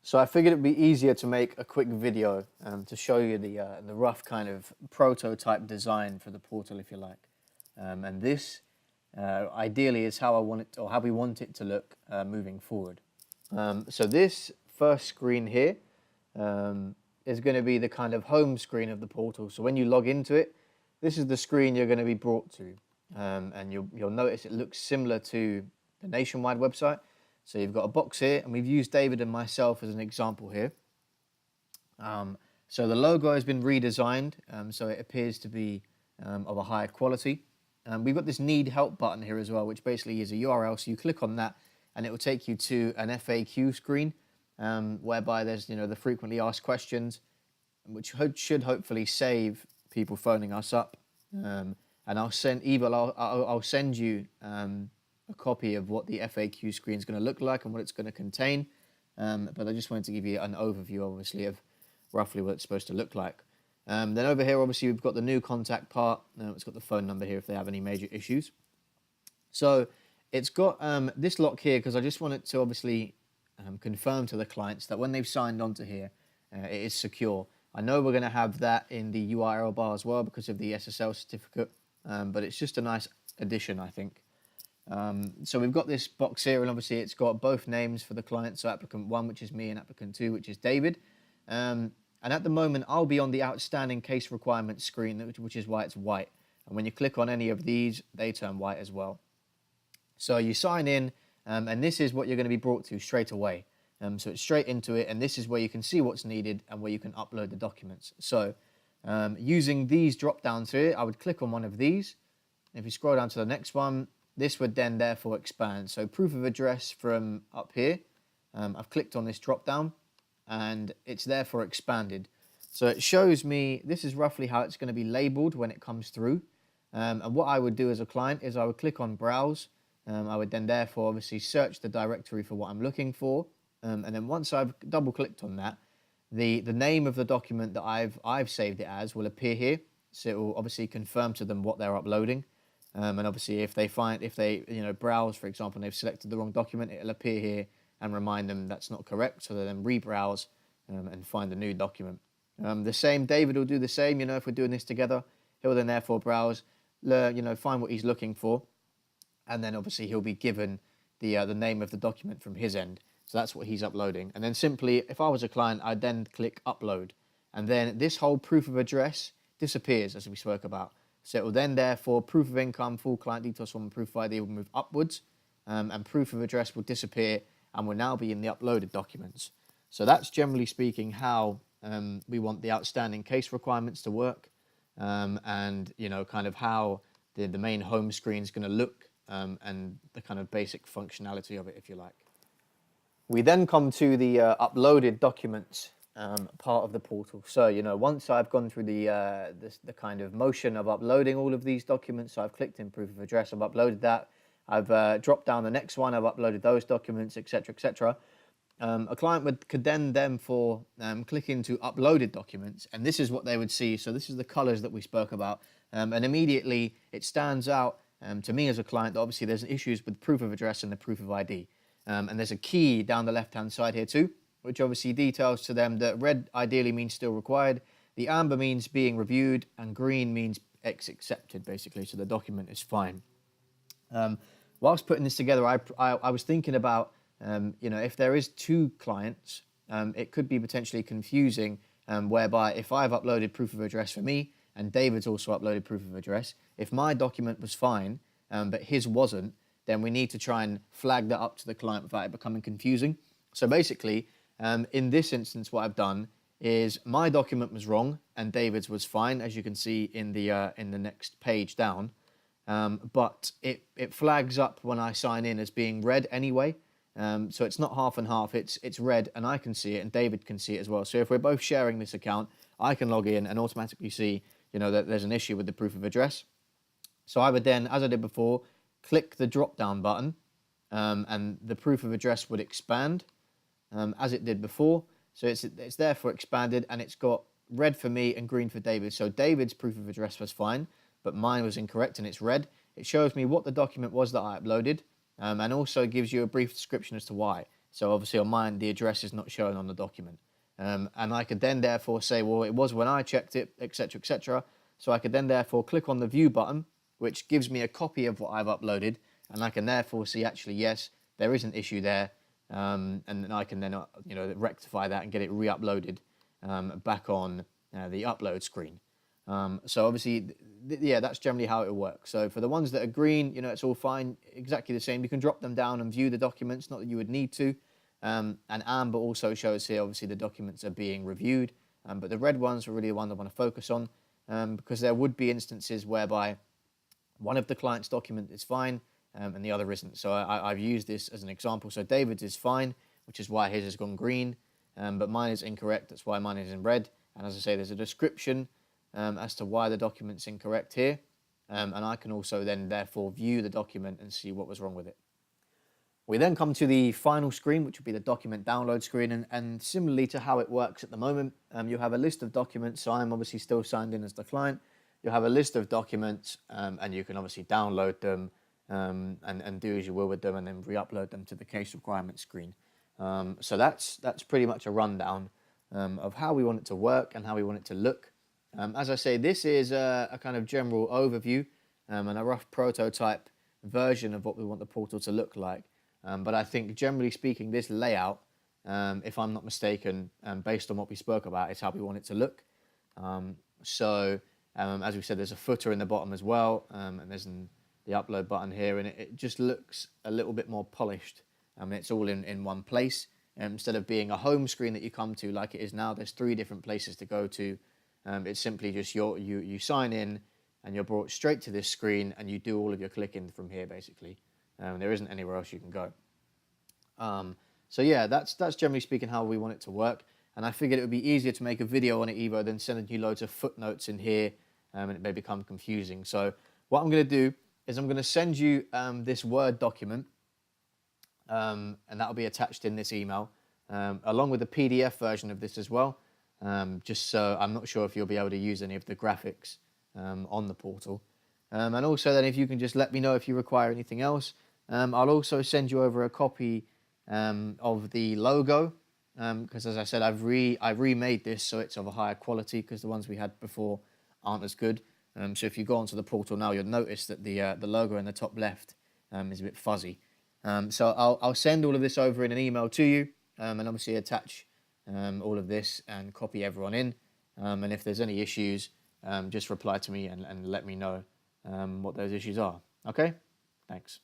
So I figured it'd be easier to make a quick video to show you the rough kind of prototype design for the portal, if you like. And this, ideally, is how I want it, or how we want it to look moving forward. So this first screen here is going to be the kind of home screen of the portal. So when you log into it, this is the screen you're going to be brought to, and you'll notice it looks similar to the Nationwide website. So you've got a box here, and we've used David and myself as an example here. So the logo has been redesigned, so it appears to be of a higher quality. We've got this need help button here as well, which basically is a URL. So you click on that, and it will take you to an FAQ screen, whereby there's the frequently asked questions, which should hopefully save people phoning us up. And I'll send I'll send you a copy of what the FAQ screen is going to look like and what it's going to contain. But I just wanted to give you an overview, obviously, of roughly what it's supposed to look like. Then over here, obviously, we've got the new contact part. It's got the phone number here if they have any major issues. So it's got this lock here because I just want it to obviously confirm to the clients that when they've signed onto here, it is secure. I know we're going to have that in the URL bar as well because of the SSL certificate, but it's just a nice addition, I think. So we've got this box here, and obviously it's got both names for the client, so applicant 1, which is me, and applicant 2, which is David. And at the moment, I'll be on the outstanding case requirements screen, which is why it's white. And when you click on any of these, they turn white as well. So you sign in, and this is what you're going to be brought to straight away. So it's straight into it, and this is where you can see what's needed and where you can upload the documents. So using these drop downs here, I would click on one of these. If you scroll down to the next one, this would then therefore expand. So proof of address from up here, I've clicked on this drop down, and it's therefore expanded. So it shows me, this is roughly how it's going to be labeled when it comes through. And what I would do as a client is I would click on browse. I would then therefore obviously search the directory for what I'm looking for. And then once I've double clicked on that, the name of the document that I've saved it as will appear here. So it will obviously confirm to them what they're uploading. And obviously if they browse, for example, and they've selected the wrong document, it'll appear here and remind them that's not correct. So they then re-browse and find a new document. The same, David will do the same, if we're doing this together. He'll then therefore browse, find what he's looking for. And then obviously he'll be given the name of the document from his end. So that's what he's uploading. And then simply, if I was a client, I'd then click upload. And then this whole proof of address disappears, as we spoke about. So it will then therefore, proof of income, full client details form, and proof of ID will move upwards. And proof of address will disappear and will now be in the uploaded documents. So that's generally speaking how we want the outstanding case requirements to work. And, kind of how the main home screen is going to look and the kind of basic functionality of it, if you like. We then come to the uploaded documents part of the portal. So, once I've gone through the kind of motion of uploading all of these documents, so I've clicked in proof of address, I've uploaded that, I've dropped down the next one, I've uploaded those documents, etc., etc. A client could then click into uploaded documents, and this is what they would see. So this is the colors that we spoke about, and immediately it stands out to me as a client that obviously there's issues with proof of address and the proof of ID. And there's a key down the left-hand side here too, which obviously details to them that red ideally means still required, the amber means being reviewed, and green means accepted, basically, so the document is fine. Whilst putting this together, I was thinking about, if there is two clients, it could be potentially confusing, whereby if I've uploaded proof of address for me, and David's also uploaded proof of address, if my document was fine, but his wasn't, then we need to try and flag that up to the client without it becoming confusing. So basically, in this instance, what I've done is my document was wrong and David's was fine, as you can see in the next page down. But it flags up when I sign in as being red anyway. So it's not half and half, it's red, and I can see it and David can see it as well. So if we're both sharing this account, I can log in and automatically see, that there's an issue with the proof of address. So I would then, as I did before, click the drop down button, and the proof of address would expand as it did before. So it's therefore expanded, and it's got red for me and green for David. So David's proof of address was fine, but mine was incorrect and it's red. It shows me what the document was that I uploaded, and also gives you a brief description as to why. So obviously on mine, the address is not shown on the document. And I could then therefore say, well, it was when I checked it, etc., etc. So I could then therefore click on the view button, which gives me a copy of what I've uploaded, and I can therefore see actually, yes, there is an issue there, and then I can then rectify that and get it re-uploaded back on the upload screen. So obviously, yeah, that's generally how it works. So for the ones that are green, it's all fine, exactly the same. You can drop them down and view the documents, not that you would need to. And amber also shows here, obviously, the documents are being reviewed. But the red ones are really the one I want to focus on, because there would be instances whereby one of the client's document is fine and the other isn't. So I've used this as an example. So David's is fine, which is why his has gone green, but mine is incorrect. That's why mine is in red. And as I say, there's a description as to why the document's incorrect here. And I can also then therefore view the document and see what was wrong with it. We then come to the final screen, which will be the document download screen. And similarly to how it works at the moment, you have a list of documents. So I'm obviously still signed in as the client. You'll have a list of documents, and you can obviously download them and do as you will with them, and then re-upload them to the case requirement screen. So that's pretty much a rundown of how we want it to work and how we want it to look. As I say, this is a kind of general overview and a rough prototype version of what we want the portal to look like. But I think, generally speaking, this layout, if I'm not mistaken, based on what we spoke about, is how we want it to look. As we said, there's a footer in the bottom as well, and there's the upload button here, and it just looks a little bit more polished. It's all in one place. Instead of being a home screen that you come to like it is now, there's 3 different places to go to. It's simply just you sign in, and you're brought straight to this screen, and you do all of your clicking from here, basically. There isn't anywhere else you can go. So yeah, that's generally speaking how we want it to work. And I figured it would be easier to make a video on it, Evo, than sending you loads of footnotes in here, and it may become confusing. So what I'm going to do is I'm going to send you this Word document, and that will be attached in this email, along with the PDF version of this as well. Just so I'm not sure if you'll be able to use any of the graphics on the portal. And also then if you can just let me know if you require anything else. I'll also send you over a copy of the logo, because as I said, I've remade this so it's of a higher quality, because the ones we had before aren't as good. So if you go onto the portal now, you'll notice that the logo in the top left is a bit fuzzy. So I'll send all of this over in an email to you, and obviously attach all of this and copy everyone in. And if there's any issues, just reply to me and let me know what those issues are. Okay? Thanks.